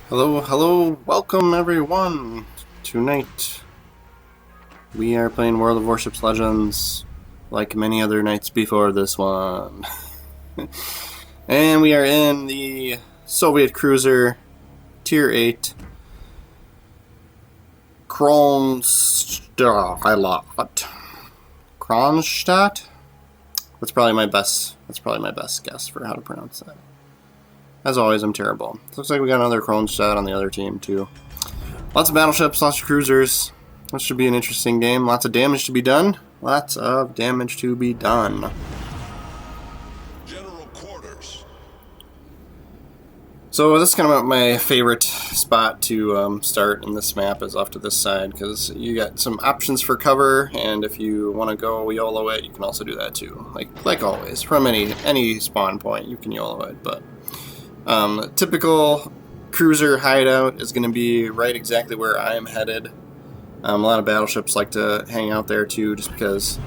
Hello, hello, welcome everyone. Tonight we are playing World of Warships Legends like many other nights before this one. And we are in the Soviet cruiser Tier 8 Kronshtadt. That's probably my best guess for how to pronounce that. As always, I'm terrible. Looks like we got another Kronshtadt on the other team, too. Lots of battleships, lots of cruisers. This should be an interesting game. Lots of damage to be done. General quarters. So this is kind of my favorite spot to start in this map is off to this side, because you got some options for cover, and if you want to go YOLO it, you can also do that too. Like always, from any spawn point, you can YOLO it, but typical cruiser hideout is going to be right exactly where I am headed. A lot of battleships like to hang out there too, just because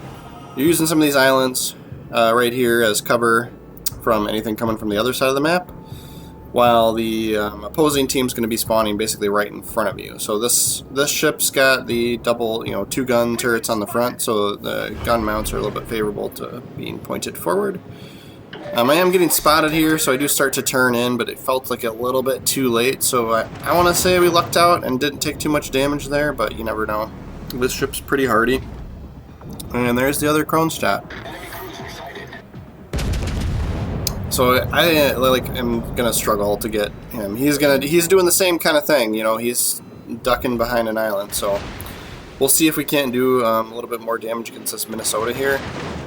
you're using some of these islands right here as cover from anything coming from the other side of the map, while the opposing team's going to be spawning basically right in front of you. So this ship's got the double, two gun turrets on the front, so the gun mounts are a little bit favorable to being pointed forward. I am getting spotted here, so I do start to turn in, but it felt like a little bit too late, so I want to say we lucked out and didn't take too much damage there, but you never know. This ship's pretty hardy. And there's the other Kronshtadt. So I am gonna struggle to get him. He's doing the same kind of thing, he's ducking behind an island, so we'll see if we can't do a little bit more damage against this Minnesota here.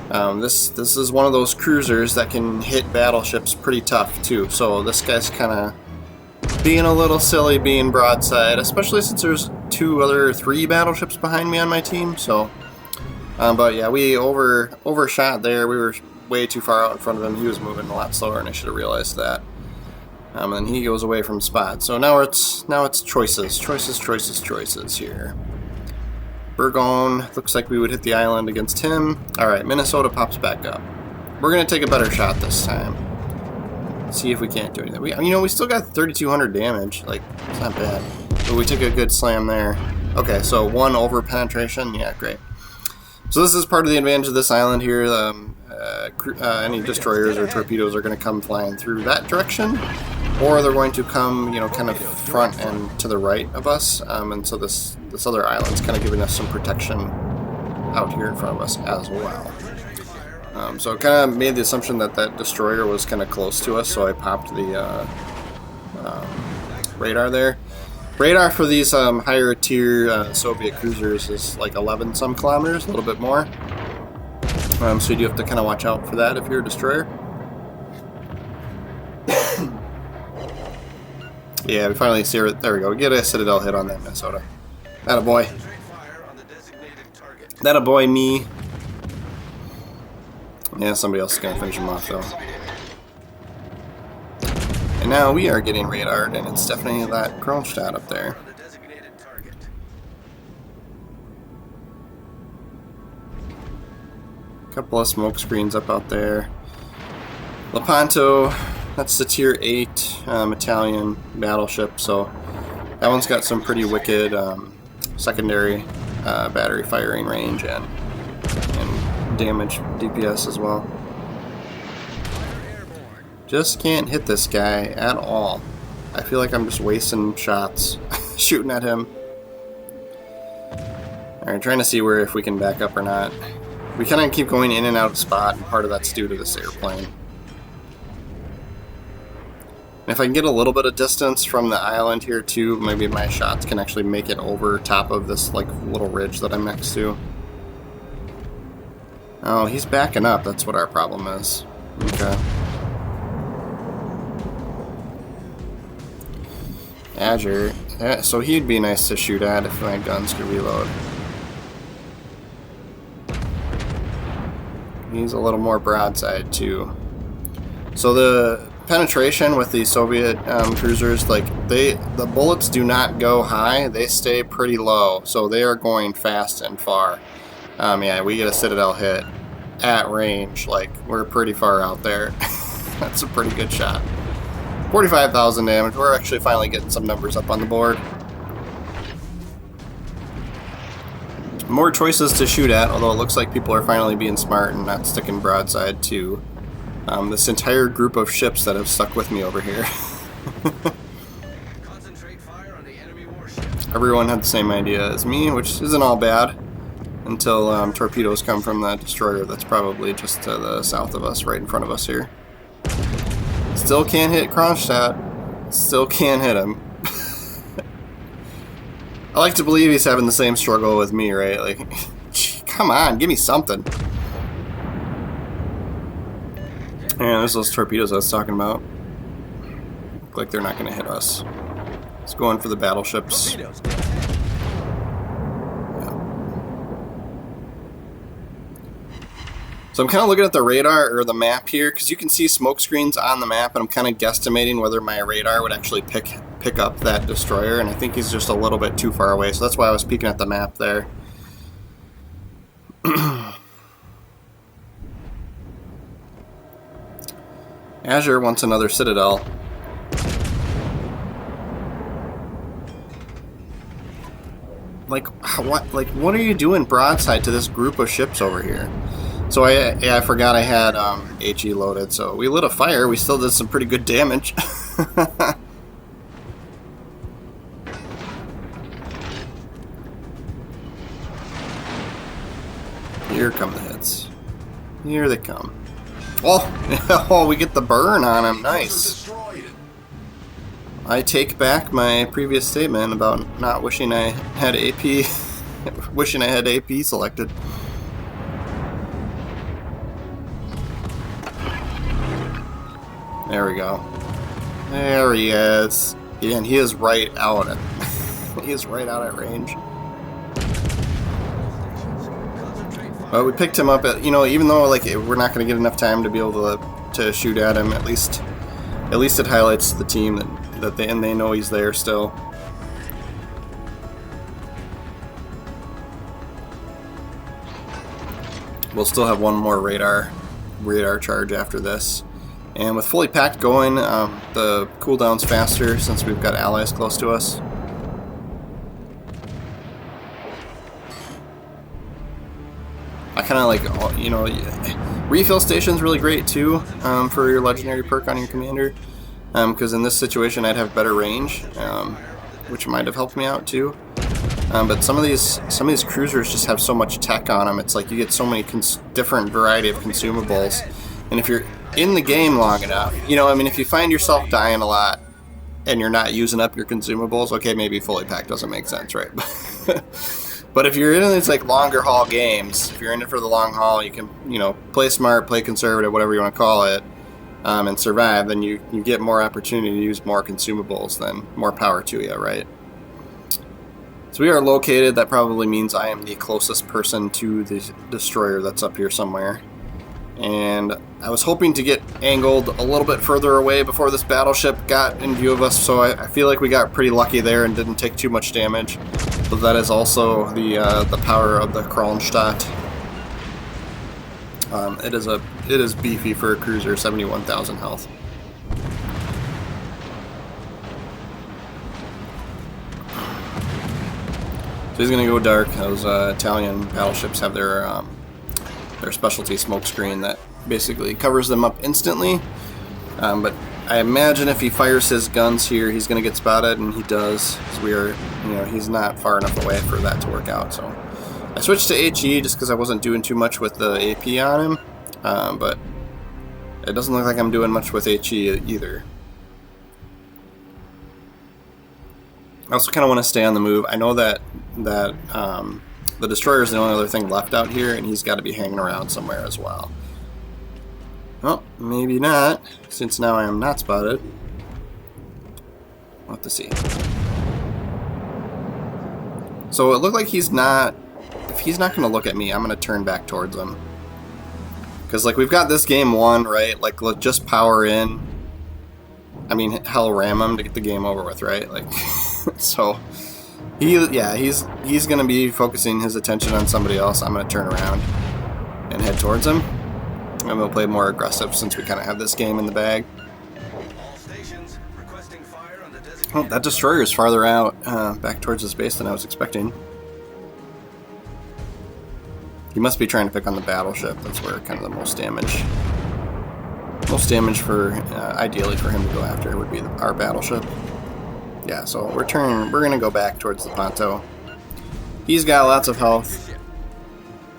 This is one of those cruisers that can hit battleships pretty tough too, so this guy's kind of being a little silly being broadside, especially since there's three battleships behind me on my team, so but yeah, we overshot there. We were way too far out in front of him. He was moving a lot slower, and I should have realized that. And he goes away from spot, so now it's choices here. Burgon, looks like we would hit the island against him. Alright, Minnesota pops back up. We're going to take a better shot this time. See if we can't do anything. We still got 3,200 damage. It's not bad. But we took a good slam there. Okay, so one over penetration. Yeah, great. So this is part of the advantage of this island here. Any destroyers or torpedoes are going to come flying through that direction, or they're going to come, kind of front and to the right of us, and so this other island's kind of giving us some protection out here in front of us as well. So it kind of made the assumption that that destroyer was kind of close to us, so I popped the radar there. Radar for these higher tier Soviet cruisers is like 11 some kilometers, a little bit more. So you do have to kind of watch out for that if you're a destroyer. Yeah, we finally see her. There we go. We get a Citadel hit on that Minnesota. That a boy. That a boy, me. Yeah, somebody else is going to finish him off, though. And now we are getting radared, and it's definitely that Kronshtadt up there. Couple of smoke screens up out there. Lepanto, that's the Tier 8 Italian battleship, so that one's got some pretty wicked secondary battery firing range and damage DPS as well. Just can't hit this guy at all. I feel like I'm just wasting shots shooting at him. Alright, trying to see if we can back up or not. We kind of keep going in and out of spot, and part of that's due to this airplane. And if I can get a little bit of distance from the island here too, maybe my shots can actually make it over top of this little ridge that I'm next to. Oh, he's backing up. That's what our problem is. Okay. Azure. Yeah, so he'd be nice to shoot at if my guns could reload. He's a little more broadside too. So the penetration with the Soviet cruisers, the bullets do not go high; they stay pretty low. So they are going fast and far. Yeah, we get a Citadel hit at range. We're pretty far out there. That's a pretty good shot. 45,000 damage. We're actually finally getting some numbers up on the board. More choices to shoot at, although it looks like people are finally being smart and not sticking broadside to this entire group of ships that have stuck with me over here. Concentrate fire on the enemy warships. Everyone had the same idea as me, which isn't all bad, until torpedoes come from the destroyer that's probably just to the south of us, right in front of us here. Still can't hit Kronshtadt. Still can't hit him. I like to believe he's having the same struggle with me, right? Like, come on, give me something. And there's those torpedoes I was talking about. Look like they're not going to hit us. Let's go in for the battleships. Yeah. So I'm kind of looking at the radar or the map here, because you can see smoke screens on the map, and I'm kind of guesstimating whether my radar would actually pick up that destroyer, and I think he's just a little bit too far away, so that's why I was peeking at the map there. Azure wants another citadel. Like what are you doing broadside to this group of ships over here? So I forgot I had HE loaded, so we lit a fire. We still did some pretty good damage. Here come the hits. Here they come. Oh, oh, we get the burn on him. Nice. I take back my previous statement about not wishing I had AP, wishing I had AP selected. There we go. There he is. And he is right out at he is right out at range. But we picked him up at, you know, even though like we're not going to get enough time to be able to shoot at him, at least it highlights the team that they know he's there still. We'll still have one more radar charge after this. And with fully packed going, the cooldown's faster since we've got allies close to us. I kind of like, you know, refill station's really great too for your legendary perk on your commander, because in this situation I'd have better range, which might have helped me out too. But some of these cruisers just have so much tech on them. It's like you get so many different variety of consumables, and if you're in the game long enough, you know, I mean, if you find yourself dying a lot and you're not using up your consumables, okay, maybe fully packed doesn't make sense, right? But if you're in these like longer haul games, if you're in it for the long haul, you can, you know, play smart, play conservative, whatever you want to call it, and survive, then you get more opportunity to use more consumables, then more power to you, right? So we are located, that probably means I am the closest person to the destroyer that's up here somewhere. And I was hoping to get angled a little bit further away before this battleship got in view of us, so I feel like we got pretty lucky there and didn't take too much damage. But that is also the power of the Kronshtadt. It is beefy for a cruiser, 71,000 health. So he's gonna go dark. Those Italian battleships have their specialty smoke screen that basically covers them up instantly. But I imagine if he fires his guns here, he's going to get spotted, and he does. So we are, you know, he's not far enough away for that to work out. So I switched to HE just because I wasn't doing too much with the AP on him, but it doesn't look like I'm doing much with HE either. I also kind of want to stay on the move. I know that the destroyer is the only other thing left out here, and he's got to be hanging around somewhere as well. Well, maybe not, since now I am not spotted. We'll have to see. So it looked like he's not... If he's not going to look at me, I'm going to turn back towards him. Because, like, we've got this game won, right? Like, let's just power in. I mean, hell, ram him to get the game over with, right? Like, so... he's going to be focusing his attention on somebody else. I'm going to turn around and head towards him. And we'll play more aggressive since we kind of have this game in the bag. All stations, Oh, that destroyer is farther out, back towards his base than I was expecting. He must be trying to pick on the battleship. That's where kind of the most damage. Most damage for, ideally for him to go after would be our battleship. Yeah, so we're gonna go back towards the Ponto. He's got lots of health.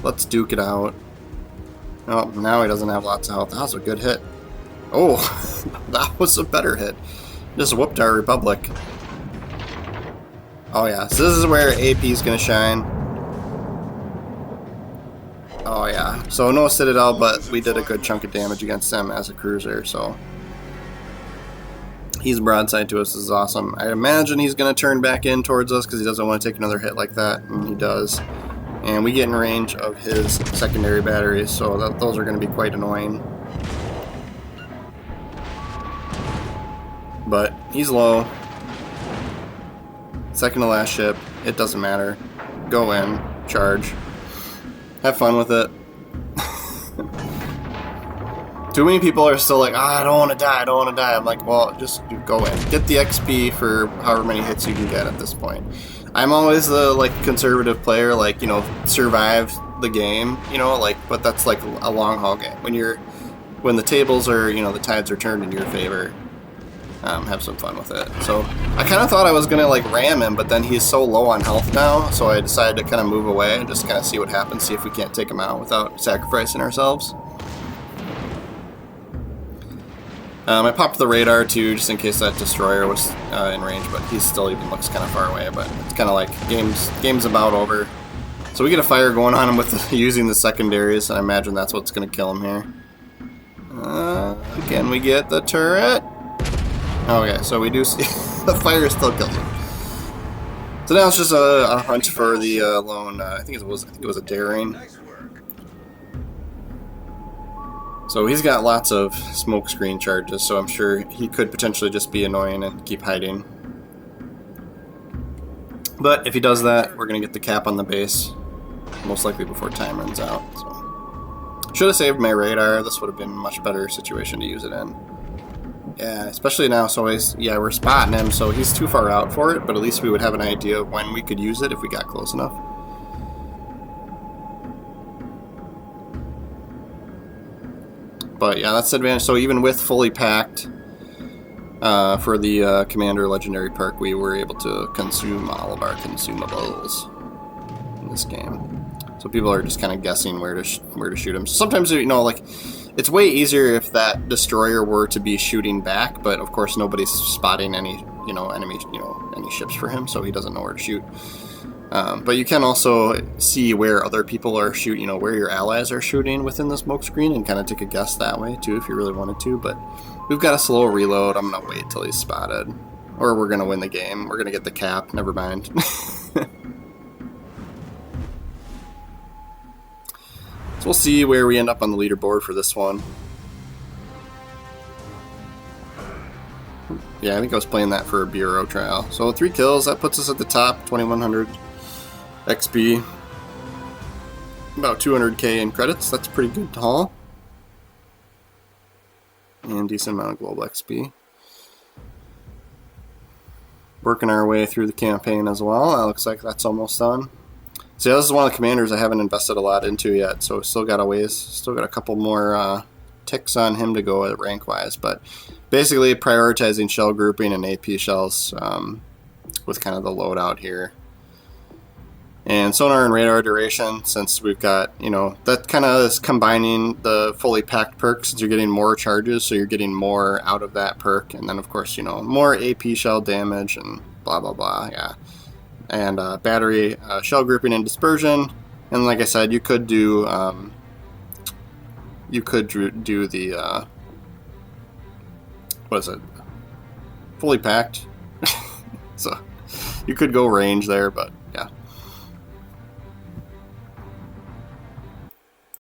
Let's duke it out. Oh, now he doesn't have lots of health. That was a good hit. Oh, that was a better hit. Just whooped our Republic. Oh yeah, so this is where AP is gonna shine. Oh yeah, so no Citadel, but we did a good chunk of damage against them as a cruiser, so he's broadside to us. This is awesome. I imagine he's gonna turn back in towards us because he doesn't want to take another hit like that, and he does. And we get in range of his secondary batteries, so those are going to be quite annoying. But he's low. Second to last ship. It doesn't matter. Go in. Charge. Have fun with it. Too many people are still like, I don't want to die, I don't want to die. I'm like, well, just go in. Get the XP for however many hits you can get at this point. I'm always the conservative player, survive the game, but that's like a long haul game. When the tables are, the tides are turned in your favor, have some fun with it. So I kind of thought I was gonna ram him, but then he's so low on health now, so I decided to kind of move away and just kind of see what happens, see if we can't take him out without sacrificing ourselves. I popped the radar too, just in case that destroyer was in range, but he still even looks kind of far away. But it's kind of like game's about over. So we get a fire going on him with using the secondaries, and I imagine that's what's going to kill him here. Can we get the turret? Okay, so we do see the fire still kills him. So now it's just a hunt for the lone. I think it was a daring. Nice work. So he's got lots of smoke screen charges, so I'm sure he could potentially just be annoying and keep hiding. But if he does that, we're going to get the cap on the base, most likely before time runs out. So should have saved my radar. This would have been a much better situation to use it in. Yeah, especially now, so we're spotting him, so he's too far out for it, but at least we would have an idea of when we could use it if we got close enough. But yeah, that's the advantage. So even with fully packed for the Commander Legendary perk, we were able to consume all of our consumables in this game. So people are just kind of guessing where to shoot them. Sometimes it's way easier if that destroyer were to be shooting back, but of course nobody's spotting any enemy any ships for him, so he doesn't know where to shoot. But you can also see where other people are shooting, where your allies are shooting within the smoke screen, and kind of take a guess that way too if you really wanted to. But we've got a slow reload. I'm gonna wait till he's spotted, or we're gonna win the game. We're gonna get the cap. Never mind. So we'll see where we end up on the leaderboard for this one. Yeah, I think I was playing that for a bureau trial. So 3 kills, that puts us at the top, 2100 XP. About 200k in credits, that's pretty good to haul. And decent amount of global XP. Working our way through the campaign as well. That looks like that's almost done. So yeah, this is one of the commanders I haven't invested a lot into yet, so still got a couple more ticks on him to go rank-wise, but basically prioritizing shell grouping and AP shells with kind of the loadout here. And sonar and radar duration, since we've got, that kind of is combining the fully packed perks, since you're getting more charges, so you're getting more out of that perk, and then of course, more AP shell damage and blah blah blah, yeah. And battery, shell grouping and dispersion, and like I said, you could do the what is it? Fully packed. So you could go range there, but yeah.